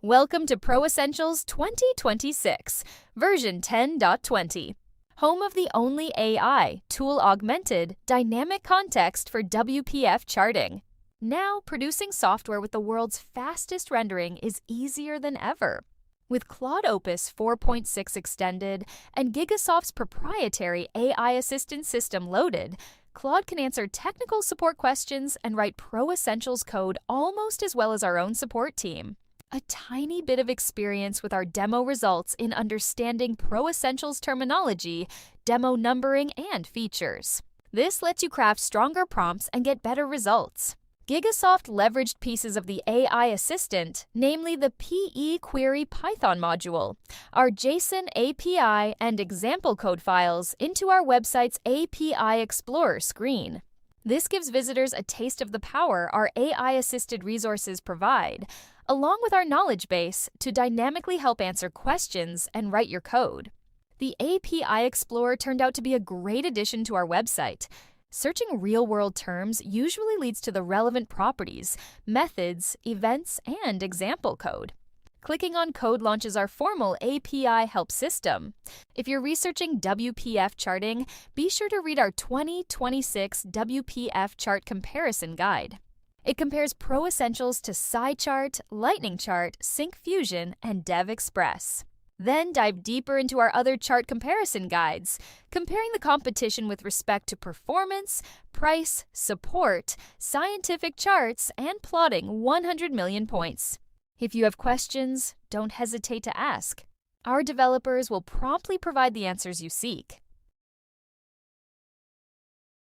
Welcome to ProEssentials 2026, version 10.20, home of the only AI Tool-Augmented Dynamic Context for WPF charting. Now, producing software with the world's fastest rendering is easier than ever. With Claude Opus 4.6 extended and Gigasoft's proprietary AI assistant system loaded, Claude can answer technical support questions and write ProEssentials code almost as well as our own support team. A tiny bit of experience with our demo results in understanding ProEssentials terminology, demo numbering, and features. This lets you craft stronger prompts and get better results. Gigasoft leveraged pieces of the AI assistant, namely the PE Query Python module, our JSON API, and example code files into our website's API Explorer screen. This gives visitors a taste of the power our AI-assisted resources provide, along with our knowledge base to dynamically help answer questions and write your code. The API Explorer turned out to be a great addition to our website. Searching real-world terms usually leads to the relevant properties, methods, events, and example code. Clicking on code launches our formal API help system. If you're researching WPF charting, be sure to read our 2026 WPF chart comparison guide. It compares ProEssentials to SciChart, Lightning Chart, SyncFusion, and DevExpress. Then dive deeper into our other chart comparison guides, comparing the competition with respect to performance, price, support, scientific charts, and plotting 100 million points. If you have questions, don't hesitate to ask. Our developers will promptly provide the answers you seek.